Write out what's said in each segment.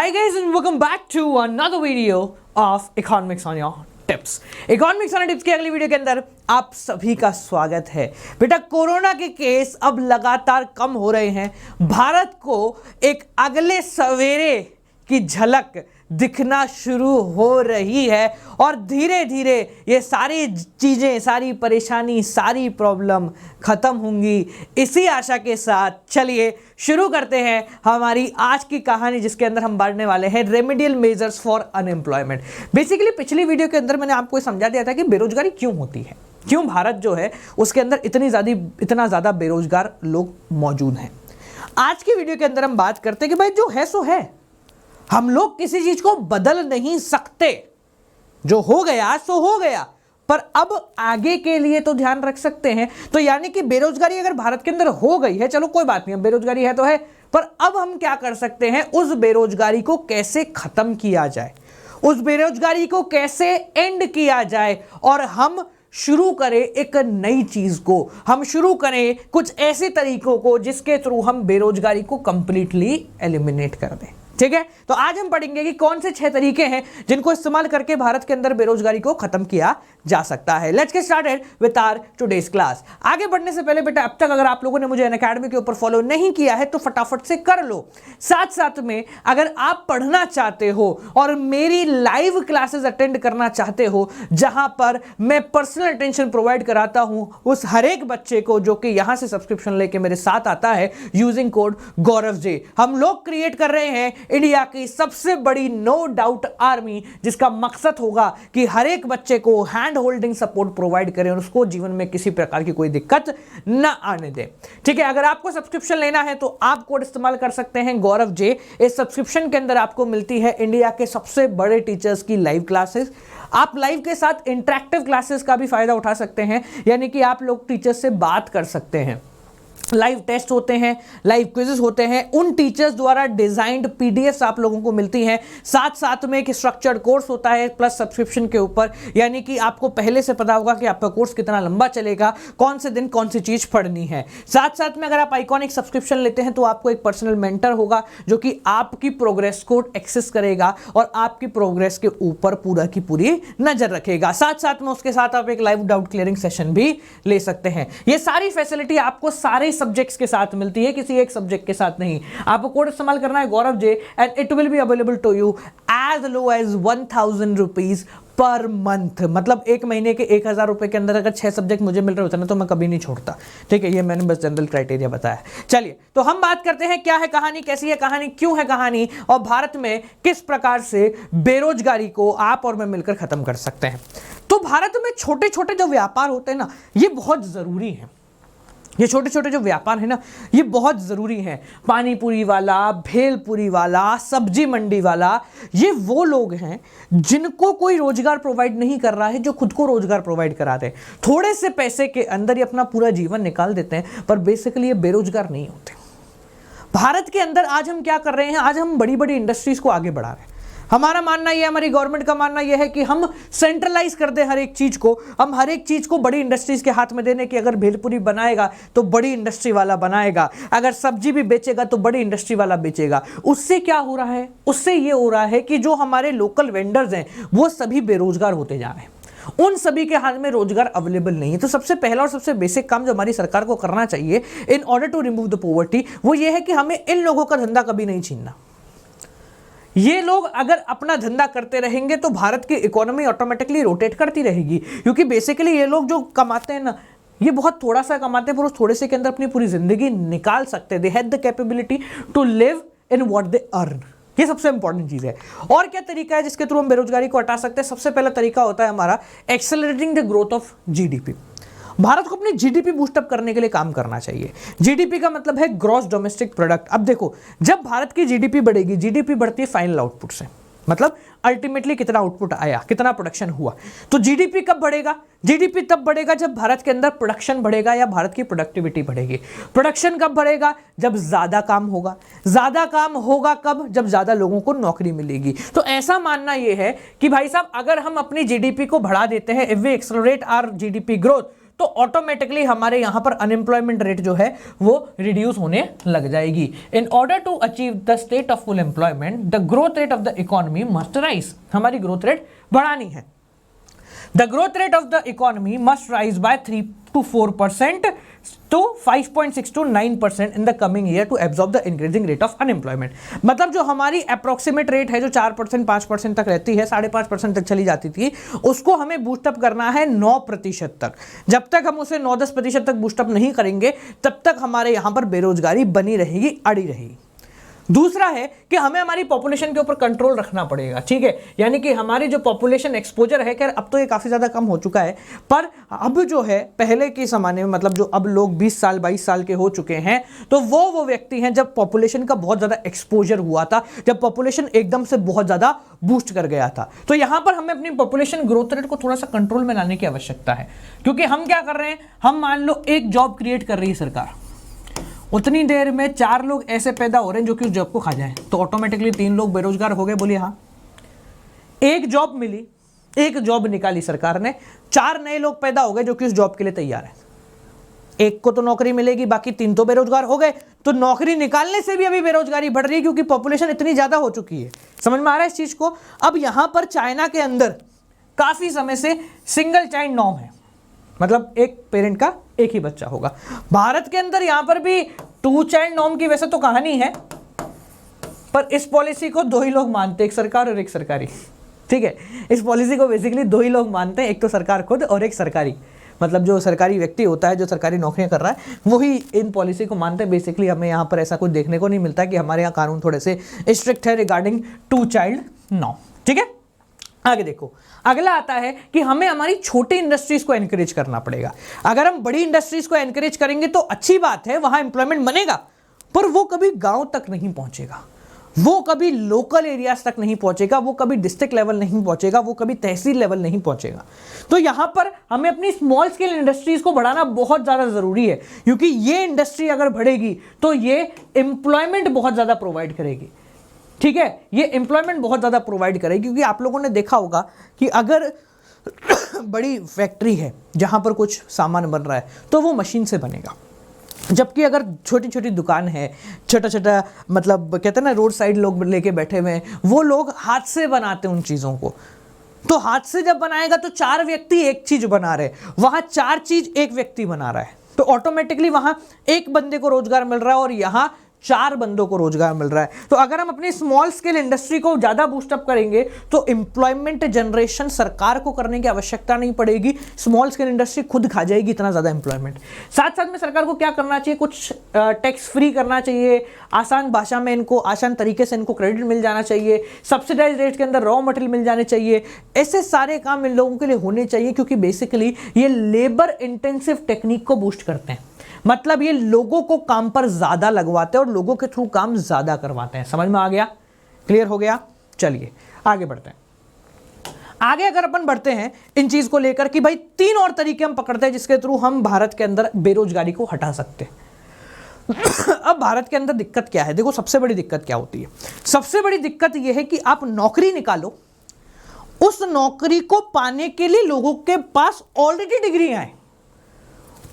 Hi guys and welcome back to another video of Economics on your tips. Economics on tips की अगली video के अंदर आप सभी का स्वागत है। बेटा कोरोना के केस अब लगातार कम हो रहे हैं। भारत को एक अगले सवेरे की झलक दिखना शुरू हो रही है और धीरे धीरे ये सारी चीजें, सारी परेशानी, सारी प्रॉब्लम खत्म होंगी। इसी आशा के साथ चलिए शुरू करते हैं हमारी आज की कहानी, जिसके अंदर हम बढ़ने वाले हैं remedial measures for unemployment. Basically पिछली वीडियो के अंदर मैंने आपको समझा दिया था कि बेरोजगारी क्यों होती है, क्यों भारत जो है उसके अंदर इतना ज्यादा बेरोजगार लोग मौजूद हैं। आज की वीडियो के अंदर हम बात करते हैं कि भाई जो है सो है, हम लोग किसी चीज को बदल नहीं सकते, जो हो गया सो हो गया, पर अब आगे के लिए तो ध्यान रख सकते हैं। तो यानी कि बेरोजगारी अगर भारत के अंदर हो गई है, चलो कोई बात नहीं, अब बेरोजगारी है तो है, पर अब हम क्या कर सकते हैं, उस बेरोजगारी को कैसे खत्म किया जाए, उस बेरोजगारी को कैसे एंड किया जाए और हम शुरू करें एक नई चीज को, हम शुरू करें कुछ ऐसे तरीकों को जिसके थ्रू हम बेरोजगारी को कंप्लीटली एलिमिनेट कर दें। ठीक है, तो आज हम पढ़ेंगे कि कौन से 6 तरीके हैं जिनको इस्तेमाल करके भारत के अंदर बेरोजगारी को खत्म किया जा सकता है। Let's get started with our today's class. आगे बढ़ने से पहले बेटा अब तक अगर आप लोगों ने मुझे अनअकैडमी के ऊपर फॉलो नहीं किया है तो फटाफट से कर लो। साथ साथ में अगर आप पढ़ना चाहते हो और मेरी लाइव क्लासेस अटेंड करना चाहते हो, जहां पर मैं पर्सनल अटेंशन प्रोवाइड कराता हूं उस हर एक बच्चे को जो कि यहां से सब्सक्रिप्शन लेके मेरे साथ आता है यूजिंग कोड गौरव जे, हम लोग क्रिएट कर रहे हैं इंडिया की सबसे बड़ी नो डाउट आर्मी, जिसका मकसद होगा कि हर एक बच्चे को हैंड होल्डिंग सपोर्ट प्रोवाइड करें और उसको जीवन में किसी प्रकार की कोई दिक्कत ना आने दे। ठीक है, अगर आपको सब्सक्रिप्शन लेना है तो आप कोड इस्तेमाल कर सकते हैं गौरव जे। इस सब्सक्रिप्शन के अंदर आपको मिलती है इंडिया के सबसे बड़े टीचर्स की लाइव क्लासेस। आप लाइव के साथ इंटरेक्टिव क्लासेस का भी फायदा उठा सकते हैं, यानी कि आप लोग टीचर्स से बात कर सकते हैं। लाइव टेस्ट होते हैं, लाइव क्विज़ेस होते हैं, उन टीचर्स द्वारा डिजाइंड पीडीएफ्स आप लोगों को मिलती हैं। साथ साथ में एक स्ट्रक्चर्ड कोर्स होता है प्लस सब्सक्रिप्शन के ऊपर, यानी कि आपको पहले से पता होगा कि आपका कोर्स कितना लंबा चलेगा, कौन से दिन कौन सी चीज पढ़नी है। साथ साथ में अगर आप आइकॉनिक सब्सक्रिप्शन लेते हैं तो आपको एक पर्सनल मेंटर होगा जो कि आपकी प्रोग्रेस को एक्सेस करेगा और आपकी प्रोग्रेस के ऊपर पूरा की पूरी नजर रखेगा। साथ साथ में उसके साथ आप एक लाइव डाउट क्लियरिंग सेशन भी ले सकते हैं। ये सारी फैसिलिटी आपको सारे सब्जेक्ट्स के साथ मिलती है, किसी एक सब्जेक्ट के साथ नहीं। आपको कोड इस्तेमाल करना है Gaurav J and it will be available to you as low as 1000 rupees per month. मतलब एक महीने के 1000 रुपए के अंदर अगर 6 सब्जेक्ट मुझे मिल रहे होते ना तो मैं कभी नहीं छोड़ता। ठीक है, ये मैंने बस जनरल क्राइटेरिया बताया। चलिए तो हम बात करते हैं क्या है कहानी, कैसी है कहानी, क्यों है कहानी और भारत में किस प्रकार से बेरोजगारी को आप और मैं मिलकर खत्म कर सकते हैं। तो भारत में छोटे छोटे जो व्यापार होते हैं ना, ये बहुत जरूरी है। ये छोटे छोटे जो व्यापार है ना, ये बहुत ज़रूरी है। पानी पूरी वाला, भेलपुरी वाला, सब्जी मंडी वाला, ये वो लोग हैं जिनको कोई रोजगार प्रोवाइड नहीं कर रहा है, जो खुद को रोजगार प्रोवाइड कराते हैं। थोड़े से पैसे के अंदर ये अपना पूरा जीवन निकाल देते हैं, पर बेसिकली ये बेरोजगार नहीं होते। भारत के अंदर आज हम क्या कर रहे हैं, आज हम बड़ी बड़ी इंडस्ट्रीज को आगे बढ़ा रहे हैं। हमारा मानना यह, हमारी गवर्नमेंट का मानना यह है कि हम सेंट्रलाइज कर दें हर एक चीज को, हम हर एक चीज को बड़ी इंडस्ट्रीज के हाथ में देने की। अगर भेलपुरी बनाएगा तो बड़ी इंडस्ट्री वाला बनाएगा, अगर सब्जी भी बेचेगा तो बड़ी इंडस्ट्री वाला बेचेगा। उससे क्या हो रहा है, उससे ये हो रहा है कि जो हमारे लोकल वेंडर्स हैं वो सभी बेरोजगार होते जा रहे हैं, उन सभी के हाथ में रोजगार अवेलेबल नहीं है। तो सबसे पहला और सबसे बेसिक काम जो हमारी सरकार को करना चाहिए in order to remove the poverty, वो ये है कि हमें इन लोगों का धंधा कभी नहीं छीनना। ये लोग अगर अपना धंधा करते रहेंगे तो भारत की इकोनॉमी ऑटोमेटिकली रोटेट करती रहेगी, क्योंकि बेसिकली ये लोग जो कमाते हैं ना, ये बहुत थोड़ा सा कमाते हैं पर उस थोड़े से के अंदर अपनी पूरी जिंदगी निकाल सकते हैं। They have the capability to live in what they earn. ये सबसे इंपॉर्टेंट चीज है। और क्या तरीका है जिसके थ्रू हम बेरोजगारी को हटा सकते हैं? सबसे पहला तरीका होता है हमारा accelerating the growth of GDP. Bharat को अपनी जीडीपी बूस्टअप करने के लिए काम करना चाहिए। जीडीपी का मतलब है ग्रॉस डोमेस्टिक प्रोडक्ट। अब देखो, जब भारत की जीडीपी बढ़ेगी, जीडीपी बढ़ती है फाइनल आउटपुट से, मतलब अल्टीमेटली कितना आउटपुट आया, कितना प्रोडक्शन हुआ। तो जीडीपी कब बढ़ेगा? जीडीपी तब बढ़ेगा जब भारत के अंदर प्रोडक्शन बढ़ेगा या भारत की प्रोडक्टिविटी बढ़ेगी। प्रोडक्शन कब बढ़ेगा? जब ज्यादा काम होगा। ज्यादा काम होगा कब? जब ज्यादा लोगों को नौकरी मिलेगी। तो ऐसा मानना यह है कि भाई साहब, अगर हम अपनी जीडीपी को बढ़ा देते हैं, if we accelerate our GDP growth, तो ऑटोमेटिकली हमारे यहाँ पर अनएम्प्लॉयमेंट रेट जो है वो रिड्यूस होने लग जाएगी। In order to achieve the state of full employment the growth rate of the economy must rise, हमारी ग्रोथ रेट बढ़ानी है। The growth rate of the economy must rise by 3 to 4% to 5.6 to 9% in the coming year to absorb the increasing rate of unemployment। मतलब जो हमारी approximate rate है जो 4% 5% तक रहती है, 5.5% तक चली जाती थी, उसको हमें बूस्टअप करना है 9% तक। जब तक हम उसे 9-10% तक बूस्टअप नहीं करेंगे तब तक हमारे यहाँ पर बेरोजगारी बनी रहेगी, अड़ी रहेगी। दूसरा है कि हमें हमारी पॉपुलेशन के ऊपर कंट्रोल रखना पड़ेगा, ठीक है, यानी कि हमारी जो पॉपुलेशन एक्सपोजर है, खैर अब तो ये काफ़ी ज़्यादा कम हो चुका है, पर अब जो है पहले के ज़माने में, मतलब जो अब लोग 20 साल 22 साल के हो चुके हैं, तो वो व्यक्ति हैं जब पॉपुलेशन का बहुत ज़्यादा एक्सपोजर हुआ था, जब पॉपुलेशन एकदम से बहुत ज़्यादा बूस्ट कर गया था। तो यहाँ पर हमें अपनी पॉपुलेशन ग्रोथ रेट को थोड़ा सा कंट्रोल में लाने की आवश्यकता है, क्योंकि हम क्या कर रहे हैं, हम मान लो एक जॉब क्रिएट कर रही है सरकार, उतनी देर में 4 लोग ऐसे पैदा हो रहे हैं जो कि उस जॉब को खा जाएं, तो ऑटोमेटिकली 3 लोग बेरोजगार हो गए, बोलिए हाँ। एक जॉब मिली, एक जॉब निकाली सरकार ने, 4 नए लोग पैदा हो गए जो कि उस जॉब के लिए तैयार हैं। एक को तो नौकरी मिलेगी, बाकी 3 तो बेरोजगार हो गए, तो नौकरी निकालने से भी अभी बेरोजगारी बढ़ रही है क्योंकि पॉपुलेशन इतनी ज्यादा हो चुकी है। समझ में आ रहा है इस चीज को? अब यहां पर चाइना के अंदर काफी समय से सिंगल चाइल्ड नॉर्म है, मतलब एक पेरेंट का एक ही बच्चा होगा। भारत के अंदर यहां पर भी 2 चाइल्ड नॉर्म की वैसे तो कहानी है, पर इस पॉलिसी को 2 ही लोग मानते हैं, एक सरकार और एक सरकारी, ठीक है। इस पॉलिसी को बेसिकली 2 ही लोग मानते हैं, एक तो सरकार खुद और एक सरकारी, मतलब जो सरकारी व्यक्ति होता है जो सरकारी नौकरियां कर रहा है वही इन पॉलिसी को मानते हैं। बेसिकली हमें यहाँ पर ऐसा कुछ देखने को नहीं मिलता कि हमारे यहाँ कानून थोड़े से स्ट्रिक्ट है रिगार्डिंग 2 चाइल्ड नॉर्म, ठीक है। आगे देखो, अगला आता है कि हमें हमारी छोटी इंडस्ट्रीज को एनकरेज करना पड़ेगा। अगर हम बड़ी इंडस्ट्रीज को एनकरेज करेंगे तो अच्छी बात है, वहां एम्प्लॉयमेंट बनेगा, पर वो कभी गांव तक नहीं पहुंचेगा, वो कभी लोकल एरियाज तक नहीं पहुंचेगा, वो कभी डिस्ट्रिक्ट लेवल नहीं पहुंचेगा, वो कभी तहसील लेवल नहीं पहुंचेगा। तो यहां पर हमें अपनी स्मॉल स्केल इंडस्ट्रीज को बढ़ाना बहुत ज्यादा जरूरी है, क्योंकि ये इंडस्ट्री अगर बढ़ेगी तो ये एम्प्लॉयमेंट बहुत ज्यादा प्रोवाइड करेगी, ठीक है। ये एम्प्लॉयमेंट बहुत ज़्यादा प्रोवाइड करेगी, क्योंकि आप लोगों ने देखा होगा कि अगर बड़ी फैक्ट्री है जहाँ पर कुछ सामान बन रहा है तो वो मशीन से बनेगा, जबकि अगर छोटी छोटी दुकान है, छोटा छोटा, मतलब कहते हैं ना रोड साइड लोग लेके बैठे हुए हैं, वो लोग हाथ से बनाते हैं उन चीज़ों को। तो हाथ से जब बनाएगा तो 4 व्यक्ति एक चीज़ बना रहे, वहाँ 4 चीज़ एक व्यक्ति बना रहा है, तो ऑटोमेटिकली वहाँ एक बंदे को रोजगार मिल रहा है और यहाँ 4 बंदों को रोजगार मिल रहा है। तो अगर हम अपनी स्मॉल स्केल इंडस्ट्री को ज़्यादा बूस्टअप करेंगे तो एम्प्लॉयमेंट जनरेशन सरकार को करने की आवश्यकता नहीं पड़ेगी, स्मॉल स्केल इंडस्ट्री खुद खा जाएगी इतना ज़्यादा एम्प्लॉयमेंट। साथ साथ में सरकार को क्या करना चाहिए, कुछ टैक्स फ्री करना चाहिए, आसान भाषा में इनको, आसान तरीके से इनको क्रेडिट मिल जाना चाहिए, सब्सिडाइज रेट के अंदर रॉ मटेरियल मिल जाने चाहिए। ऐसे सारे काम इन लोगों के लिए होने चाहिए, क्योंकि बेसिकली ये लेबर इंटेंसिव टेक्निक को बूस्ट करते हैं, मतलब ये लोगों को काम पर ज्यादा लगवाते हैं और लोगों के थ्रू काम ज्यादा करवाते हैं। समझ में आ गया? क्लियर हो गया? चलिए आगे बढ़ते हैं। आगे अगर अपन बढ़ते हैं इन चीज को लेकर कि भाई 3 और तरीके हम पकड़ते हैं जिसके थ्रू हम भारत के अंदर बेरोजगारी को हटा सकते हैं। अब भारत के अंदर दिक्कत क्या है? देखो, सबसे बड़ी दिक्कत क्या होती है? सबसे बड़ी दिक्कत यह है कि आप नौकरी निकालो, उस नौकरी को पाने के लिए लोगों के पास ऑलरेडी डिग्रियां हैं,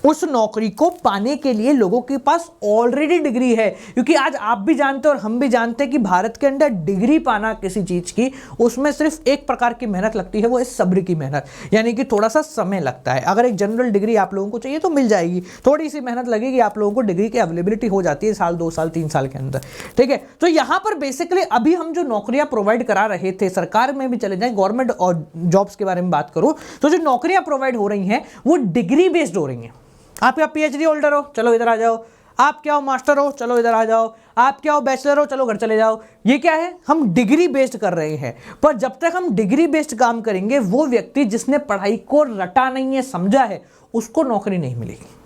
उस नौकरी को पाने के लिए लोगों के पास ऑलरेडी डिग्री है। क्योंकि आज आप भी जानते हैं और हम भी जानते हैं कि भारत के अंदर डिग्री पाना किसी चीज की, उसमें सिर्फ एक प्रकार की मेहनत लगती है, वो है सब्र की मेहनत, यानी कि थोड़ा सा समय लगता है। अगर एक जनरल डिग्री आप लोगों को चाहिए तो मिल जाएगी, थोड़ी सी मेहनत लगेगी, आप लोगों को डिग्री की अवेलेबिलिटी हो जाती है 1 2 3 साल के अंदर, ठीक है। तो यहां पर बेसिकली अभी हम जो नौकरियां प्रोवाइड करा रहे थे, सरकार में भी चले जाए, गवर्नमेंट और जॉब्स के बारे में बात करूं तो जो नौकरियां प्रोवाइड हो रही हैं वो डिग्री बेस्ड हो रही हैं। आप क्या PhD होल्डर हो, चलो इधर आ जाओ, आप क्या हो मास्टर हो, चलो इधर आ जाओ, आप क्या हो बैचलर हो, चलो घर चले जाओ। ये क्या है? हम डिग्री बेस्ड कर रहे हैं। पर जब तक हम डिग्री बेस्ड काम करेंगे, वो व्यक्ति जिसने पढ़ाई को रटा नहीं है, समझा है, उसको नौकरी नहीं मिलेगी।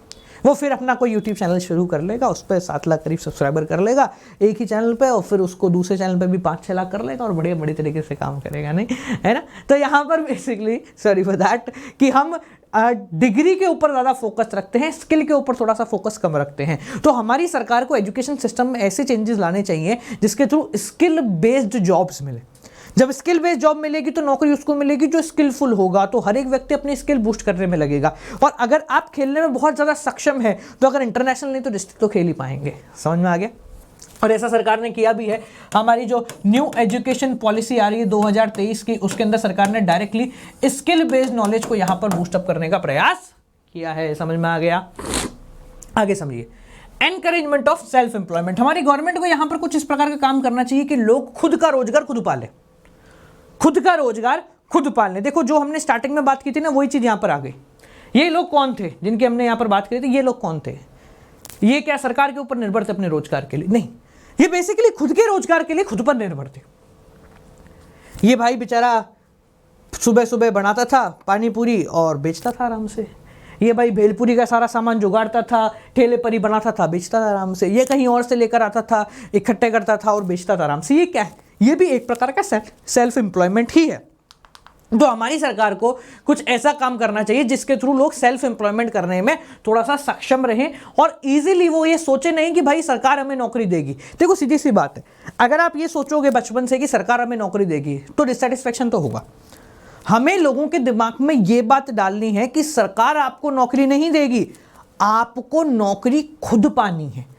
वो फिर अपना कोई यूट्यूब चैनल शुरू कर लेगा, उस पर 7 लाख करीब सब्सक्राइबर कर लेगा एक ही चैनल पे, और फिर उसको दूसरे चैनल पे भी 5-6 लाख कर लेगा और बड़े बड़ी तरीके से काम करेगा, नहीं है ना। तो यहाँ पर बेसिकली सॉरी फॉर दैट कि हम डिग्री के ऊपर ज़्यादा फोकस रखते हैं, स्किल के ऊपर थोड़ा सा फोकस कम रखते हैं। तो हमारी सरकार को एजुकेशन सिस्टम में ऐसे चेंजेस लाने चाहिए जिसके थ्रू स्किल बेस्ड जॉब्स मिले, जब स्किल बेस्ड जॉब मिलेगी तो नौकरी उसको मिलेगी जो स्किलफुल होगा, तो हर एक व्यक्ति अपनी स्किल बूस्ट करने में लगेगा। और अगर आप खेलने में बहुत ज़्यादा सक्षम है तो अगर इंटरनेशनल नहीं तो डिस्ट्रिक्ट तो खेल ही पाएंगे। समझ में आ गया? और ऐसा सरकार ने किया भी है। हमारी जो न्यू एजुकेशन पॉलिसी आ रही है 2023 की, उसके अंदर सरकार ने डायरेक्टली स्किल बेस्ड नॉलेज को यहाँ पर बूस्टअप करने का प्रयास किया है। समझ में आ गया? आगे समझिए, एनकरेजमेंट ऑफ सेल्फ एम्प्लॉयमेंट। हमारी गवर्नमेंट को यहाँ पर कुछ इस प्रकार का काम करना चाहिए कि लोग खुद का रोजगार खुद पाले, खुद का रोजगार खुद पालने। देखो जो हमने स्टार्टिंग में बात की थी ना, वही चीज यहाँ पर आ गई। ये लोग कौन थे जिनकी हमने यहाँ पर बात करी थी? ये लोग कौन थे? ये क्या सरकार के ऊपर निर्भर थे अपने रोजगार के लिए? नहीं, ये बेसिकली खुद के रोजगार के लिए खुद पर निर्भर थे। ये भाई बेचारा सुबह सुबह बनाता था पानी पूरी और बेचता था आराम से। ये भाई भेलपुरी का सारा सामान जुगाड़ता था, ठेले पर ही बनाता था, बेचता था आराम से। ये कहीं और से लेकर आता था, इकट्ठे करता था और बेचता था आराम से। ये क्या है? ये भी एक प्रकार का सेल्फ एम्प्लॉयमेंट ही है। तो हमारी सरकार को कुछ ऐसा काम करना चाहिए जिसके थ्रू लोग सेल्फ एम्प्लॉयमेंट करने में थोड़ा सा सक्षम रहें और इजीली वो ये सोचे नहीं कि भाई सरकार हमें नौकरी देगी। देखो सीधी सी बात है, अगर आप ये सोचोगे बचपन से कि सरकार हमें नौकरी देगी तो डिससेटिस्फेक्शन तो होगा। हमें लोगों के दिमाग में ये बात डालनी है कि सरकार आपको नौकरी नहीं देगी, आपको नौकरी खुद पानी है।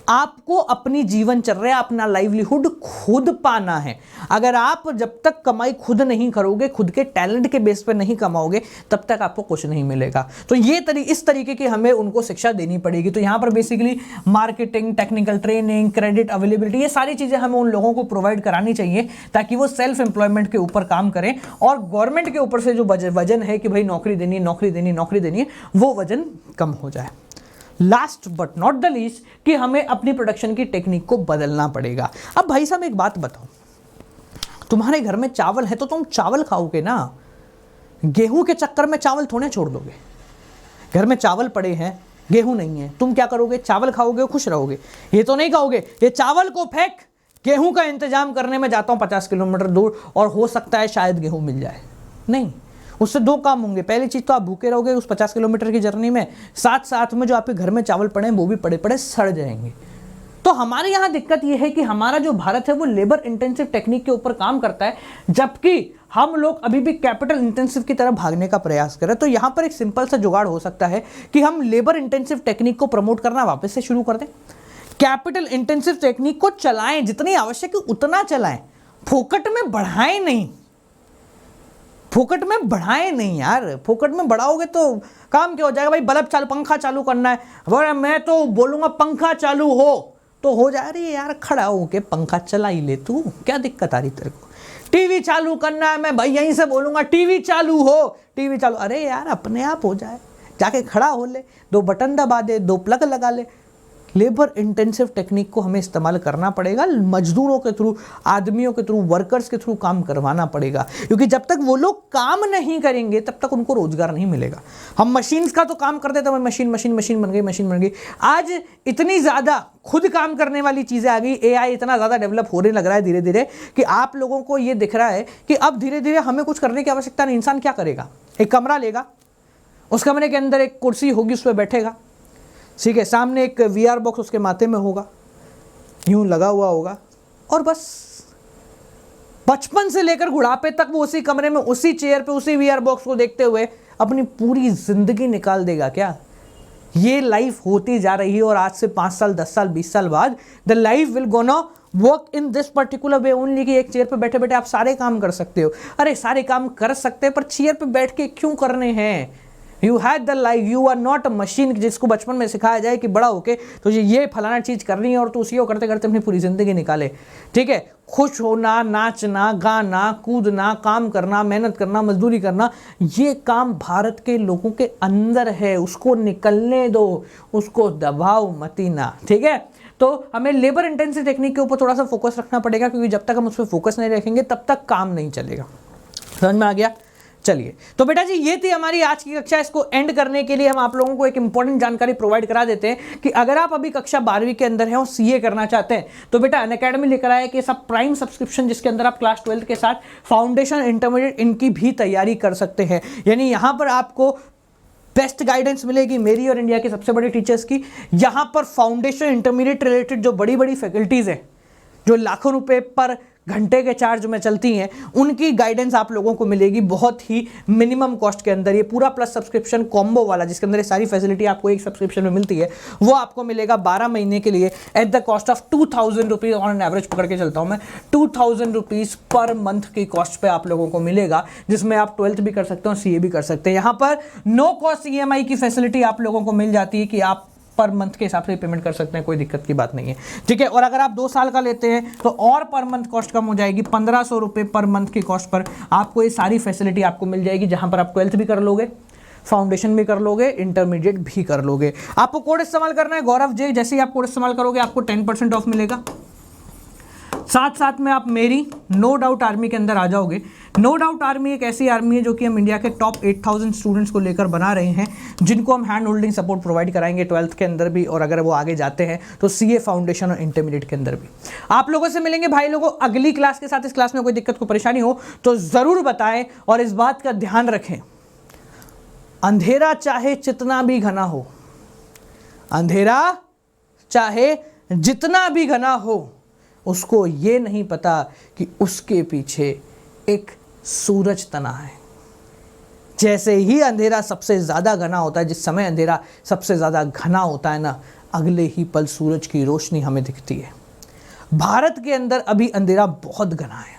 आपको अपनी जीवनचर्या, अपना लाइवलीहुड खुद पाना है। अगर आप जब तक कमाई खुद नहीं करोगे, खुद के टैलेंट के बेस पर नहीं कमाओगे, तब तक आपको कुछ नहीं मिलेगा। तो ये इस तरीके की हमें उनको शिक्षा देनी पड़ेगी। तो यहाँ पर basically marketing, technical training, credit availability, ये सारी चीज़ें हमें उन लोगों को प्रोवाइड करानी चाहिए ताकि वो सेल्फ एम्प्लॉयमेंट के ऊपर काम करें और गवर्नमेंट के ऊपर से जो वजन है कि भाई नौकरी देनी है, नौकरी देनी, नौकरी देनी है, वो वजन कम हो जाए। Last but not the least कि हमें अपनी प्रोडक्शन की टेक्निक को बदलना पड़ेगा। अब भाई साहब एक बात बताओ, तुम्हारे घर में चावल है तो तुम चावल खाओगे ना, गेहूं के चक्कर में चावल थोड़े छोड़ दोगे। घर में चावल पड़े हैं, गेहूं नहीं है, तुम क्या करोगे? चावल खाओगे, खुश रहोगे। ये तो नहीं कहोगे ये चावल को फेंक, गेहूं का इंतजाम करने में जाता हूं 50 किलोमीटर दूर और हो सकता है शायद गेहूं मिल जाए। नहीं, उससे दो काम होंगे। पहली चीज़ तो आप भूखे रहोगे उस 50 किलोमीटर की जर्नी में, साथ साथ में जो आपके घर में चावल पड़े हैं वो भी पड़े पड़े सड़ जाएंगे। तो हमारे यहाँ दिक्कत ये है कि हमारा जो भारत है वो लेबर इंटेंसिव टेक्निक के ऊपर काम करता है, जबकि हम लोग अभी भी कैपिटल इंटेंसिव की तरफ भागने का प्रयास कर रहे हैं। तो यहाँ पर एक सिंपल सा जुगाड़ हो सकता है कि हम लेबर इंटेंसिव टेक्निक को प्रमोट करना वापस से शुरू कर दें, कैपिटल इंटेंसिव टेक्निक को चलाएं, जितनी आवश्यक है उतना चलाएं, फोकट में बढ़ाएं नहीं। फोकट में बढ़ाएं नहीं यार, फोकट में बढ़ाओगे तो काम क्या हो जाएगा? भाई बल्ब चालू, पंखा चालू करना है, अगर मैं तो बोलूंगा पंखा चालू हो जा रही है यार, खड़ा होके पंखा चला ही ले तू, क्या दिक्कत आ रही तेरे को? टीवी चालू करना है, मैं भाई यहीं से बोलूंगा टीवी चालू हो, टीवी चालू, अरे यार अपने आप हो जाए, जाके खड़ा हो ले, 2 बटन दबा दे, 2 प्लग लगा ले। लेबर इंटेंसिव टेक्निक को हमें इस्तेमाल करना पड़ेगा, मजदूरों के थ्रू, आदमियों के थ्रू, वर्कर्स के थ्रू काम करवाना पड़ेगा, क्योंकि जब तक वो लोग काम नहीं करेंगे तब तक उनको रोजगार नहीं मिलेगा। हम मशीन्स का तो काम करते थे, मशीन बन गई। आज इतनी ज़्यादा खुद काम करने वाली चीज़ें आ गई, एआई इतना ज़्यादा डेवलप होने लग रहा है धीरे धीरे कि आप लोगों को ये दिख रहा है कि अब धीरे धीरे हमें कुछ करने की आवश्यकता नहीं। इंसान क्या करेगा? एक कमरा लेगा, उस कमरे के अंदर एक कुर्सी होगी, उस पर बैठेगा, ठीक है, सामने एक VR बॉक्स उसके माथे में होगा, यूं लगा हुआ होगा, और बस बचपन से लेकर बुढ़ापे तक वो उसी कमरे में, उसी चेयर पे, उसी VR बॉक्स को देखते हुए अपनी पूरी जिंदगी निकाल देगा क्या? ये लाइफ होती जा रही है और आज से 5 साल, 10 साल, 20 साल बाद the life will gonna work in this particular way only कि एक चेयर पे बैठे बैठे आप सारे काम कर सकते हो। अरे सारे काम कर सकते हैं, पर चेयर पे बैठ के क्यों करने हैं? You had the life, you are not a machine, जिसको बचपन में सिखाया जाए कि बड़ा होके तो ये फलाना चीज़ करनी है और तो उसी को करते करते अपनी पूरी ज़िंदगी निकाले। ठीक है, खुश होना, नाचना, गाना, कूदना, काम करना, मेहनत करना, मजदूरी करना, ये काम भारत के लोगों के अंदर है, उसको निकलने दो, उसको दबाओ मती ना। ठीक है, तो हमें लेबर इंटेंसिव टेक्निक के ऊपर थोड़ा सा फोकस रखना पड़ेगा, क्योंकि जब तक हम उस पर फोकस नहीं रखेंगे तब तक काम नहीं चलेगा। समझ में आ गया? चलिए, तो बेटा जी ये थी हमारी आज की कक्षा। इसको एंड करने के लिए हम आप लोगों को एक इंपॉर्टेंट जानकारी प्रोवाइड करा देते हैं कि अगर आप अभी कक्षा 12वीं के अंदर हैं और सीए करना चाहते हैं तो बेटा अनअकैडमी लेकर आए कि सब प्राइम सब्सक्रिप्शन, जिसके अंदर आप क्लास 12 के साथ फाउंडेशन, इंटरमीडिएट, इनकी भी तैयारी कर सकते हैं। यानी यहाँ पर आपको बेस्ट गाइडेंस मिलेगी मेरी और इंडिया के सबसे बड़े टीचर्स की। यहाँ पर फाउंडेशन, इंटरमीडिएट रिलेटेड जो बड़ी बड़ी फैकल्टीज़ हैं, जो लाखों रुपए पर घंटे के चार्ज में चलती हैं उनकी गाइडेंस आप लोगों को मिलेगी बहुत ही मिनिमम कॉस्ट के अंदर। ये पूरा प्लस सब्सक्रिप्शन कॉम्बो वाला जिसके अंदर ये सारी फैसिलिटी आपको एक सब्सक्रिप्शन में मिलती है वो आपको मिलेगा 12 महीने के लिए at the cost of 2000 rupees. On an average पकड़ के चलता हूँ मैं, 2000 रुपीज़ पर मंथ की कॉस्ट पे आप लोगों को मिलेगा, जिसमें आप 12th भी कर सकते हो और CA भी कर सकते हैं। यहाँ पर नो कॉस्ट EMI की फैसिलिटी आप लोगों को मिल जाती है कि आप पर मंथ के हिसाब से पेमेंट कर सकते हैं, कोई दिक्कत की बात नहीं है, ठीक है। और अगर आप 2 साल का लेते हैं तो और पर मंथ कॉस्ट कम हो जाएगी, 1500 रुपये पर मंथ की कॉस्ट पर आपको ये सारी फैसिलिटी आपको मिल जाएगी, जहां पर आप 12th भी कर लोगे, फाउंडेशन भी कर लोगे, इंटरमीडिएट भी कर लोगे। आपको कोड इस्तेमाल करना है गौरव जे, जैसे ही आप कोड इस्तेमाल करोगे आपको 10% ऑफ मिलेगा। साथ साथ में आप मेरी नो डाउट आर्मी के अंदर आ जाओगे। नो डाउट आर्मी एक ऐसी आर्मी है जो कि हम इंडिया के टॉप 8000 स्टूडेंट्स को लेकर बना रहे हैं, जिनको हम हैंड होल्डिंग सपोर्ट प्रोवाइड कराएंगे 12th के अंदर भी, और अगर वो आगे जाते हैं तो CA फाउंडेशन और इंटरमीडिएट के अंदर भी। आप लोगों से मिलेंगे भाई लोगों अगली क्लास के साथ। इस क्लास में कोई दिक्कत को परेशानी हो तो ज़रूर बताएं और इस बात का ध्यान रखें, अंधेरा चाहे जितना भी घना हो, अंधेरा चाहे जितना भी घना हो, उसको ये नहीं पता कि उसके पीछे एक सूरज तना है। जैसे ही अंधेरा सबसे ज़्यादा घना होता है, जिस समय अंधेरा सबसे ज़्यादा घना होता है ना, अगले ही पल सूरज की रोशनी हमें दिखती है। भारत के अंदर अभी अंधेरा बहुत घना है,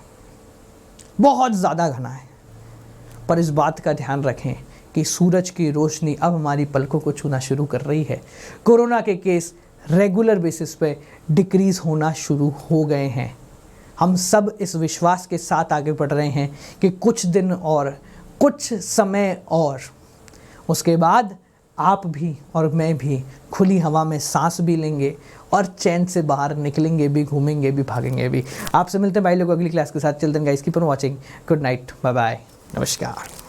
बहुत ज़्यादा घना है, पर इस बात का ध्यान रखें कि सूरज की रोशनी अब हमारी पलकों को छूना शुरू कर रही है। कोरोना के केस रेगुलर बेसिस पे डिक्रीज़ होना शुरू हो गए हैं। हम सब इस विश्वास के साथ आगे बढ़ रहे हैं कि कुछ दिन और, कुछ समय और, उसके बाद आप भी और मैं भी खुली हवा में सांस भी लेंगे और चैन से बाहर निकलेंगे भी, घूमेंगे भी, भागेंगे भी। आपसे मिलते हैं भाई लोग अगली क्लास के साथ। Children guys keep on watching. Good night, bye bye, नमस्कार।